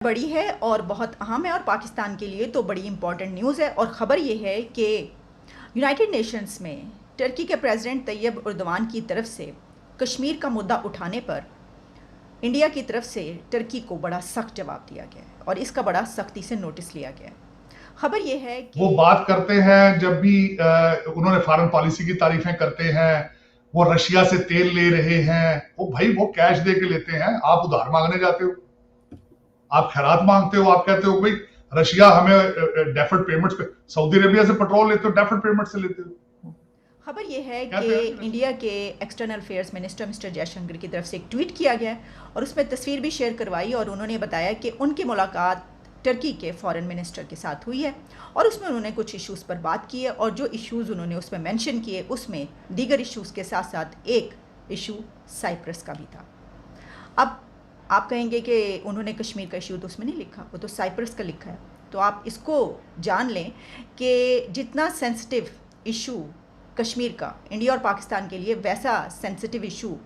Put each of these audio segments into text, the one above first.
बड़ी है और बहुत अहम है और पाकिस्तान के लिए तो बड़ी इंपॉर्टेंट न्यूज़ है। और ख़बर ये है कि यूनाइटेड नेशंस में टर्की के प्रेसिडेंट तैयब उर्दवान की तरफ से कश्मीर का मुद्दा उठाने पर इंडिया की तरफ से टर्की को बड़ा सख्त जवाब दिया गया है और इसका बड़ा सख्ती से नोटिस लिया गया है। खबर ये है कि वो बात करते हैं जब भी उन्होंने फॉरेन पॉलिसी की तारीफें करते हैं, वो रशिया से तेल ले रहे हैं। वो भाई वो कैश दे के लेते हैं, आप उधार मांगने जाते हो, आप खैरात मांगते हो, आप कहते हो भाई रशिया हमें डेफर्ड पेमेंट्स पे, सऊदी अरेबिया से पेट्रोल लेते हो डेफर्ड पेमेंट से लेते हो। खबर यह है कि कहते हैं इंडिया के external affairs minister mister Jaishankar की तरफ से एक ट्वीट किया गया है और उसमें तस्वीर भी शेयर करवाई और उन्होंने बताया कि उनकी मुलाकात टर्की के फॉरेन मिनिस्टर के साथ हुई है और उसमें उन्होंने कुछ इश्यूज़ पर बात की है और जो इश्यूज़ उन्होंने उसमें मेंशन किए उसमें दीगर इश्यूज़ के साथ साथ एक इशू साइप्रस का भी था। अब आप कहेंगे कि उन्होंने कश्मीर का इशू तो उसमें नहीं लिखा, वो तो साइप्रस का लिखा है। तो आप इसको जान लें कि जितना सेंसिटिव इशू कश्मीर का इंडिया और पाकिस्तान के लिए, वैसा सेंसिटिव इशू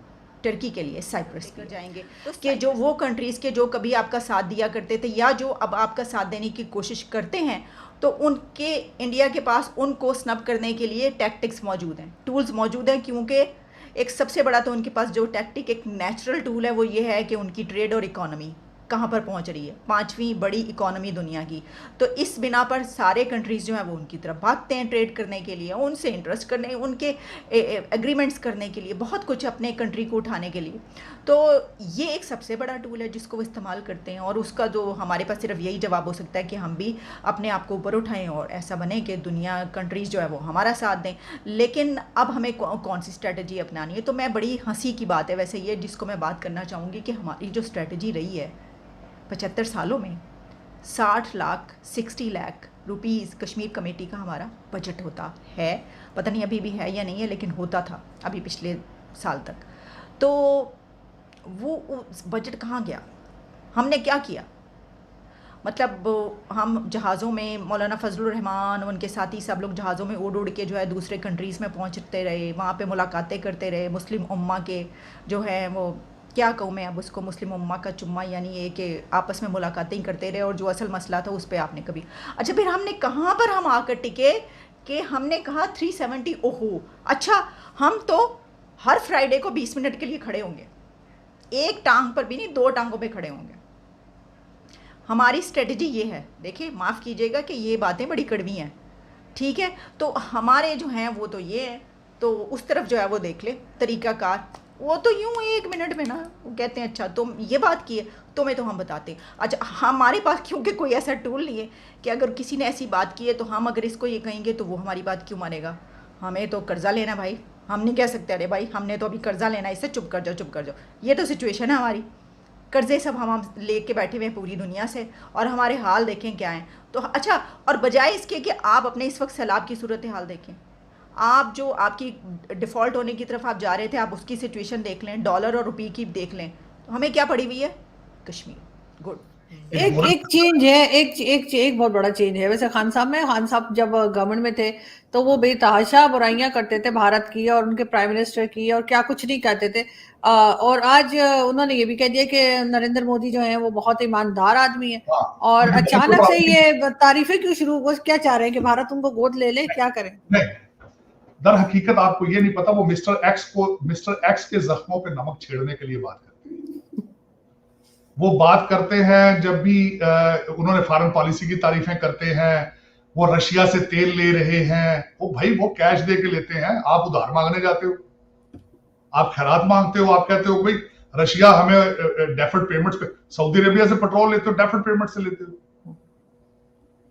टर्की के लिए साइप्रस कर जाएंगे तो कि जो वो कंट्रीज़ के जो कभी आपका साथ दिया करते थे या जो अब आपका साथ देने की कोशिश करते हैं, तो उनके इंडिया के पास उनको स्नब करने के लिए टैक्टिक्स मौजूद हैं, टूल्स मौजूद हैं। क्योंकि एक सबसे बड़ा तो उनके पास जो टैक्टिक, एक नेचुरल टूल है, वो ये है कि उनकी ट्रेड और इकोनॉमी कहाँ पर पहुँच रही है, 5वीं बड़ी इकोनॉमी दुनिया की। तो इस बिना पर सारे कंट्रीज़ जो हैं वो उनकी तरफ भागते हैं ट्रेड करने के लिए, उनसे इंटरेस्ट करने, उनके एग्रीमेंट्स करने के लिए, बहुत कुछ अपने कंट्री को उठाने के लिए। तो ये एक सबसे बड़ा टूल है जिसको वो इस्तेमाल करते हैं और उसका जो हमारे पास सिर्फ यही जवाब हो सकता है कि हम भी अपने आप को ऊपर उठाएं और ऐसा बने कि दुनिया कंट्रीज़ जो है वो हमारा साथ दें। लेकिन अब हमें कौन सी स्ट्रेटजी अपनानी है, तो मैं बड़ी हंसी की बात है वैसे ये जिसको मैं बात करना चाहूँगी कि हमारी जो स्ट्रेटजी रही है 75 सालों में, 60 लाख 60 लाख रुपीज़ कश्मीर कमेटी का हमारा बजट होता है। पता नहीं अभी भी है या नहीं है, लेकिन होता था अभी पिछले साल तक। तो वो बजट कहाँ गया, हमने क्या किया? मतलब हम जहाज़ों में, मौलाना फजलुर रहमान उनके साथी सब लोग जहाज़ों में उड़ उड़ के जो है दूसरे कंट्रीज़ में पहुंचते रहे, वहाँ पे मुलाकातें करते रहे। मुस्लिम उम्मा के जो है वो, क्या कहूँ मैं अब उसको, मुस्लिम उम्मा का चुम्मा, यानी ये कि आपस में मुलाकातें ही करते रहे और जो असल मसला था उस पर आपने कभी, अच्छा फिर हमने कहाँ पर हम आकर टिके कि हमने कहा 370। ओहो अच्छा, हम तो हर फ्राइडे को 20 मिनट के लिए खड़े होंगे, एक टांग पर भी नहीं, 2 टांगों पे खड़े होंगे। हमारी स्ट्रेटजी ये है। देखिए माफ़ कीजिएगा कि ये बातें बड़ी कड़वी हैं, ठीक है, तो हमारे जो हैं वो तो ये है। तो उस तरफ जो है वो देख ले तरीक़ाकार, वो तो यूँ 1 मिनट में ना वो कहते हैं अच्छा तुम ये बात की है, तुम्हें तो हम बताते हैं। अच्छा हमारे पास क्योंकि कोई ऐसा टूल नहीं है कि अगर किसी ने ऐसी बात की है तो हम अगर इसको ये कहेंगे तो वो हमारी बात क्यों मानेगा। हमें तो कर्ज़ा लेना भाई, हम नहीं कह सकते अरे भाई हमने तो अभी कर्ज़ा लेना है, इससे चुप कर जाओ चुप कर जाओ। ये तो सिचुएशन है हमारी, कर्ज़े सब हम ले के बैठे हुए हैं पूरी दुनिया से और हमारे हाल देखें क्या हैं। तो अच्छा, और बजाय इसके कि आप अपने इस वक्त सैलाब की सूरत हाल देखें, आप जो आपकी डिफ़ॉल्ट होने की तरफ आप जा रहे थे, आप उसकी सिचुएशन देख लें, डॉलर और रुपये की देख लें, तो हमें क्या पड़ी हुई है? कश्मीर। गुड। एक एक चेंज है, एक बहुत बड़ा चेंज है। वैसे खान साहब जब गवर्नमेंट में थे तो वो बेतहाशा बुराइयां करते थे भारत की और उनके प्राइम मिनिस्टर की, और क्या कुछ नहीं कहते थे। और आज उन्होंने ये भी कह दिया कि नरेंद्र मोदी जो है वो बहुत ईमानदार आदमी है। और अचानक से ये तारीफें क्यों शुरू, वो क्या चाह रहे हैं कि भारत उनको गोद ले ले, क्या करें? नहीं, दर हकीकत आपको ये नहीं पता, वो मिस्टर एक्स के जख्मों पे नमक छेड़ने के लिए बात करते हैं। वो बात करते हैं जब भी उन्होंने फॉरेन पॉलिसी की तारीफें करते हैं, वो रशिया से तेल ले रहे हैं। वो भाई वो कैश दे के लेते हैं, आप उधार मांगने जाते हो, आप खैरात मांगते हो, आप कहते हो भाई रशिया हमें डेफर्ड पेमेंट्स पे, सऊदी अरेबिया से पेट्रोल लेते हो डेफर्ड पेमेंट से लेते हो।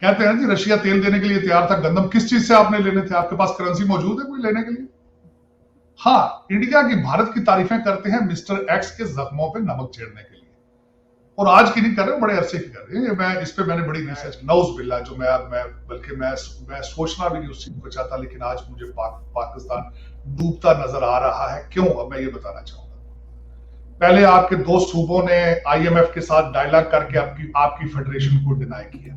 कहते हैं जी रशिया तेल देने के लिए तैयार था, गंदम किस चीज से आपने लेने थे, आपके पास करेंसी मौजूद है कोई लेने के लिए? हाँ, इंडिया की भारत की तारीफें करते हैं मिस्टर एक्स के जख्मों पे नमक छेड़ने के लिए। और आज की नहीं कर रहे, बड़े अरसे की कर रहे हैं। मैं इस पे मैंने बड़ी रिसर्च, नौज बिल्ला, जो बल्कि मैं सोचना भी नहीं उस चीज को चाहता, लेकिन आज मुझे पाकिस्तान डूबता नजर आ रहा है। क्यों? अब मैं ये बताना चाहूंगा। पहले आपके 2 सूबों ने आईएमएफ के साथ डायलॉग करके आपकी फेडरेशन को डिनाई किया।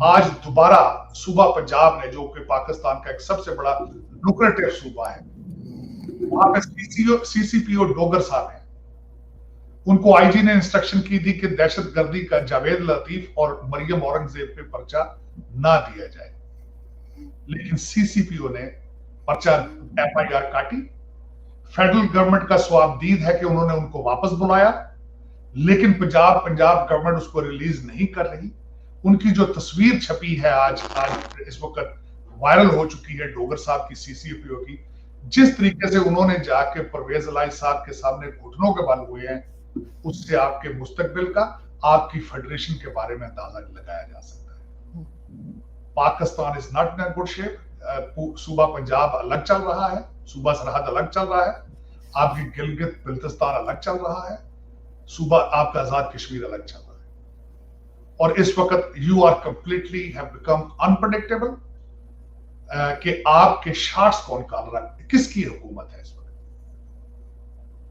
आज दोबारा सूबा पंजाब ने, जो कि पाकिस्तान का एक सबसे बड़ा लुक्रेटिव सूबा है, वहां पे सीसीपीओ डोगर साहब हैं, उनको आईजी ने इंस्ट्रक्शन की थी कि दहशतगर्दी का जावेद लतीफ और मरियम औरंगजेब पे पर्चा ना दिया जाए, लेकिन सीसीपीओ ने पर्चा एफआईआर काटी। फेडरल गवर्नमेंट का स्वाबदीद है कि उन्होंने उनको वापस बुलाया, लेकिन पंजाब गवर्नमेंट उसको रिलीज नहीं कर रही। उनकी जो तस्वीर छपी है आज इस वक्त वायरल हो चुकी है डोगर साहब की, सीसीपीओ की, जिस तरीके से उन्होंने जाके परवेज इलाही साहब के सामने घुटनों के बल हुए हैं, उससे आपके मुस्तकबिल का, आपकी फेडरेशन के बारे में अंदाजा लगाया जा सकता है। Pakistan is not in good shape. सूबा पंजाब अलग चल रहा है, सूबा सरहद अलग चल रहा है, आपकी गिलगित बिल्तिस्तान अलग चल रहा है, सूबा आपका आजाद कश्मीर अलग चल रहा है। और इस वक्त you are completely have become unpredictable कि आपके शॉट्स कौन काल रहा है, किसकी हुकूमत है इस वक्त,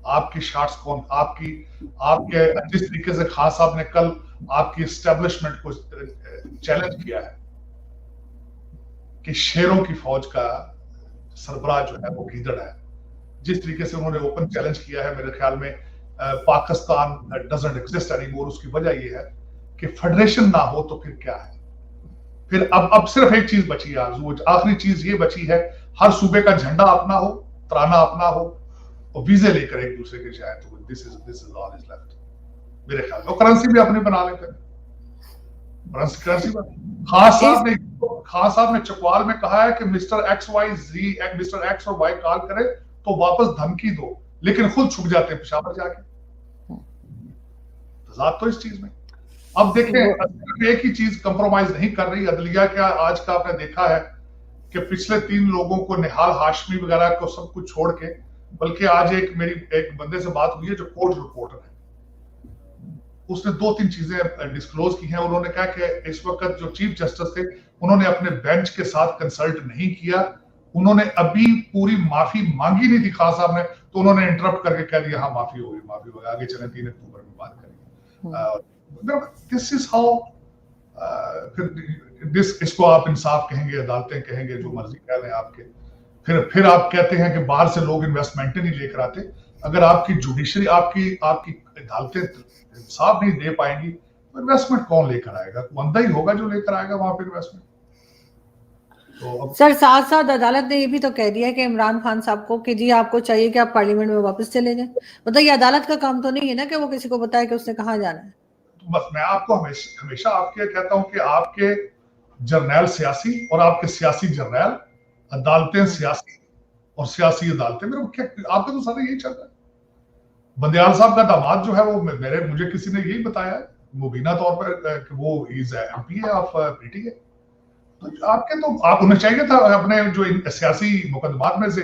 आपकी शॉट्स कौन, आपके जिस तरीके से खान साहब ने कल आपकी एस्टेब्लिशमेंट को चैलेंज किया है कि शेरों की फौज का सरबराह जो है वो गीदड़ है, जिस तरीके से उन्होंने ओपन चैलेंज किया है, मेरे ख्याल में पाकिस्तान डजंट एग्जिस्ट एनीमोर। उसकी वजह ये है कि फेडरेशन ना हो तो फिर क्या है, फिर अब सिर्फ एक चीज बची है आरज़ू, आखिरी चीज ये बची है, हर सूबे का झंडा अपना हो, तराना अपना हो और वीजे लेकर एक दूसरे के जाए, तो this is all is left मेरे ख्याल में। करेंसी भी अपनी बना लेते हैं, करेंसी खान साहब ने चकवाल में कहा है कि मिस्टर एक्स और वाई कॉल करे तो वापस धमकी दो, लेकिन खुद छुप जाते हैं पेशावर जाके। तजाद तो इस चीज में। अब देखें, एक ही चीज कंप्रोमाइज नहीं कर रही अदलिया। क्या आज का आपने देखा है कि पिछले 3 लोगों को, निहाल हाशमी वगैरह को सब कुछ छोड़ के, बल्कि आज मेरी एक बंदे से बात हुई है जो कोर्ट रिपोर्टर है, उसने 2-3 चीजें डिस्क्लोज की हैं। उन्होंने कहा कि इस वक्त जो चीफ जस्टिस थे उन्होंने अपने बेंच के साथ कंसल्ट नहीं किया, उन्होंने अभी पूरी माफी मांगी नहीं थी खान साहब ने, तो उन्होंने इंटरप्ट करके कह दिया हाँ माफी होगी, आगे चले 3 अक्टूबर में बात करेंगे। दिस इज हाउ, इसको आप इंसाफ कहेंगे, अदालतें कहेंगे, जो मर्जी कह लें आपके। फिर आप कहते हैं कि बाहर से लोग इन्वेस्टमेंटें नहीं लेकर आते। अगर आपकी जुडिशरी, आपकी अदालतें इंसाफ नहीं दे पाएंगी तो इन्वेस्टमेंट कौन लेकर आएगा? बंदा ही होगा जो लेकर आएगा वहां पर इन्वेस्टमेंट। तो सर साथ साथ अदालत ने ये भी तो कह दिया कि इमरान खान साहब को कि जी आपको चाहिए कि आप पार्लियामेंट में वापस चले जाएं। मतलब ये अदालत का काम तो नहीं है ना कि वो किसी को बताए कि उसने कहाँ जाना है। तो बस मैं आपको हमेशा आपके कहता हूं कि आपके जर्नैल सियासी और आपके सियासी जर्नैल, अदालतें सियासी और सियासी अदालतें, आपका तो सारा यही चल रहा है। बंदयाल साहब का दामाद जो है वो मुझे किसी ने यही बताया मुबीना तौर पर कि वो इज एमपी है ऑफ पीटीआई। तो आपके तो आप उन्हें चाहिए था अपने जो सियासी मुकदमात में से